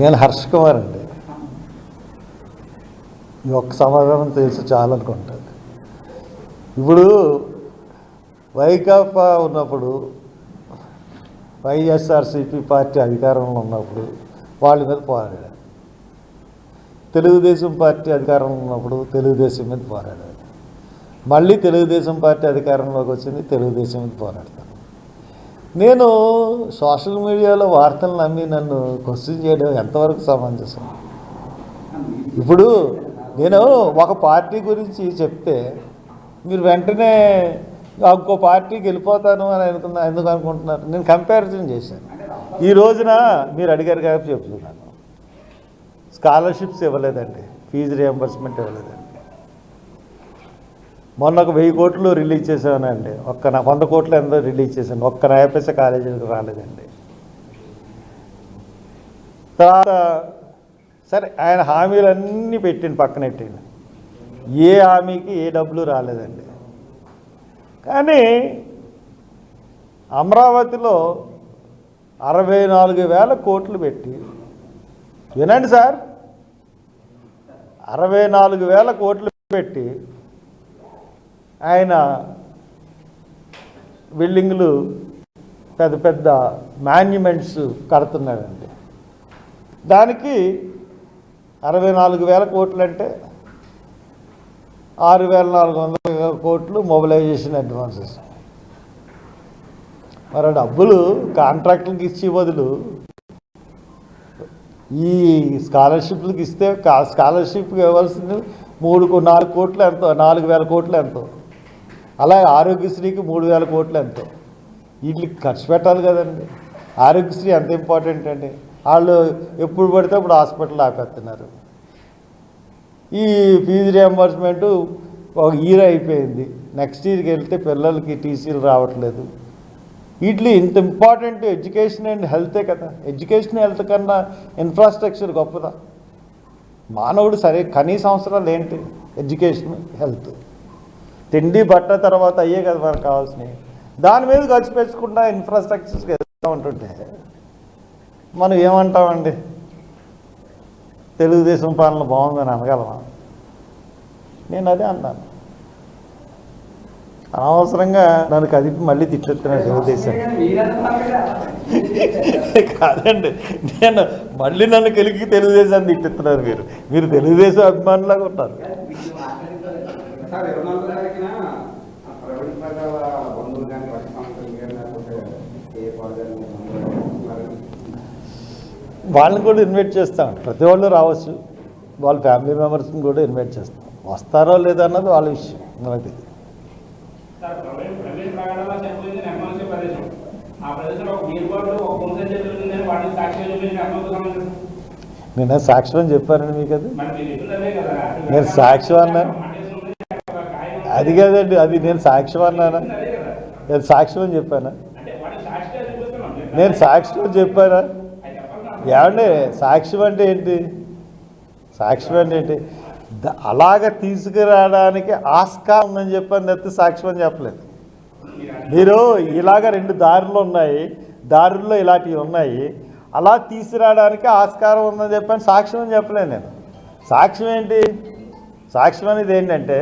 నేను హర్ష్ కుమార్ అండి. ఈ ఒక్క సమాధానం తెలిసి చాలనుకుంటాను. ఇప్పుడు వైకాపా ఉన్నప్పుడు, వైఎస్ఆర్సీపీ పార్టీ అధికారంలో ఉన్నప్పుడు వాళ్ళ మీద పోరాడారు. తెలుగుదేశం పార్టీ అధికారంలో ఉన్నప్పుడు తెలుగుదేశం మీద పోరాడారు. మళ్ళీ తెలుగుదేశం పార్టీ అధికారంలోకి వచ్చింది, తెలుగుదేశం మీద పోరాడతాను. నేను సోషల్ మీడియాలో వార్తలు నమ్మి నన్ను క్వశ్చన్ చేయడం ఎంతవరకు సమంజసం? ఇప్పుడు నేను ఒక పార్టీ గురించి చెప్తే మీరు వెంటనే ఇంకో పార్టీకి వెళ్ళిపోతాను అని ఎందుకు అనుకుంటున్నారు? నేను కంపారిజన్ చేశాను. ఈ రోజున మీరు అడిగారు కాబట్టి చెప్తున్నాను. స్కాలర్షిప్స్ ఇవ్వలేదండి, ఫీజు రియంబర్స్మెంట్ ఇవ్వలేదండి. మొన్న ఒక 1000 కోట్లు రిలీజ్ చేశానండి, 100 కోట్లు ఎంతో రిలీజ్ చేశాను, ఒక్క నయా పైసా కాలేజీలకు రాలేదండి. తర్వాత సరే ఆయన హామీలన్నీ పెట్టిండు, పక్కనెట్టిండు, ఏ హామీకి ఏ డబ్బులు రాలేదండి. కానీ అమరావతిలో 64,000 కోట్లు పెట్టి, వినండి సార్, 64,000 కోట్లు పెట్టి ఆయన బిల్డింగులు, పెద్ద పెద్ద మాన్యుమెంట్స్ కడుతున్నాడండి. దానికి 64,000 కోట్లు అంటే 6,400 కోట్లు మొబిలైజేషన్ అడ్వాన్సెస్. మరి డబ్బులు కాంట్రాక్టులకు ఇచ్చే బదులు ఈ స్కాలర్షిప్లకు ఇస్తే, స్కాలర్షిప్కి ఇవ్వాల్సింది 4 కోట్లు ఎంతో, 4,000 కోట్లు ఎంతో, అలాగే ఆరోగ్యశ్రీకి 3,000 కోట్లు ఎంతో. వీటికి ఖర్చు పెట్టాలి కదండి. ఆరోగ్యశ్రీ ఎంత ఇంపార్టెంట్ అండి. వాళ్ళు ఎప్పుడు పడితే అప్పుడు హాస్పిటల్ ఆపేస్తున్నారు. ఈ ఫీజు రియంబర్స్మెంటు ఒక ఇయర్ అయిపోయింది, నెక్స్ట్ ఇయర్కి వెళ్తే పిల్లలకి టీసీలు రావట్లేదు. వీటిలో ఇంత ఇంపార్టెంట్ ఎడ్యుకేషన్ అండ్ హెల్తే కదా. ఎడ్యుకేషన్ హెల్త్ కన్నా ఇన్ఫ్రాస్ట్రక్చర్ గొప్పదా? మానవుడు సరే కనీస అవసరాలు ఏంటి? ఎడ్యుకేషన్, హెల్త్, తిండి బట్ట తర్వాత అయ్యే కదా మనకు కావాల్సినవి. దాని మీద ఖర్చు పెంచకుండా ఇన్ఫ్రాస్ట్రక్చర్స్కి వెళ్తూ ఉంటుంటే మనం ఏమంటామండి? తెలుగుదేశం పాలన బాగుందని అనగలమా? నేను అదే అన్నాను. అనవసరంగా నన్ను కదిపి మళ్ళీ తిట్టెత్తున్నాను తెలుగుదేశం. కాదండి, నేను మళ్ళీ నన్ను కలిగి తెలుగుదేశాన్ని తిట్టెత్తున్నారు. మీరు తెలుగుదేశం అభిమానులాగా ఉంటారు. వాళ్ళని కూడా ఇన్వైట్ చేస్తాం. ప్రతి వాళ్ళు రావచ్చు, వాళ్ళ ఫ్యామిలీ మెంబర్స్ని కూడా ఇన్వైట్ చేస్తాం. వస్తారో లేదో అన్నది వాళ్ళ విషయం, మనకు తెలియదు. నేను సాక్ష్యం అని చెప్పానండి మీకు. అది నేను సాక్ష్యం అన్నాను, అది కాదండి, అది నేను సాక్ష్యం అన్నానా? నేను సాక్ష్యం అని చెప్పానా? నేను సాక్ష్యం అని చెప్పానా? ఏమండి సాక్ష్యం అంటే ఏంటి? సాక్ష్యం అంటే ఏంటి? అలాగ తీసుకురావడానికి ఆస్కారం ఉందని చెప్పని తప్పితే సాక్ష్యం అని చెప్పలేదు. మీరు ఇలాగ 2 దారులు ఉన్నాయి, దారుల్లో ఇలాంటివి ఉన్నాయి, అలా తీసుకురావడానికి ఆస్కారం ఉందని చెప్పని సాక్ష్యం అని చెప్పలేదు నేను. సాక్ష్యం ఏంటి? సాక్ష్యం అనేది ఏంటంటే,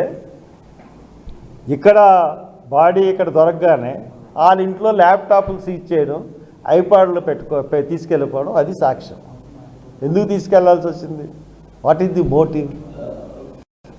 ఇక్కడ బాడీ ఇక్కడ దొరకగానే వాళ్ళ ఇంట్లో ల్యాప్టాప్లు సీజ్ చేయడం, ఐపాడ్లు తీసుకెళ్ళిపోవడం, అది సాక్ష్యం. ఎందుకు తీసుకెళ్లాల్సి వచ్చింది? What is the motive?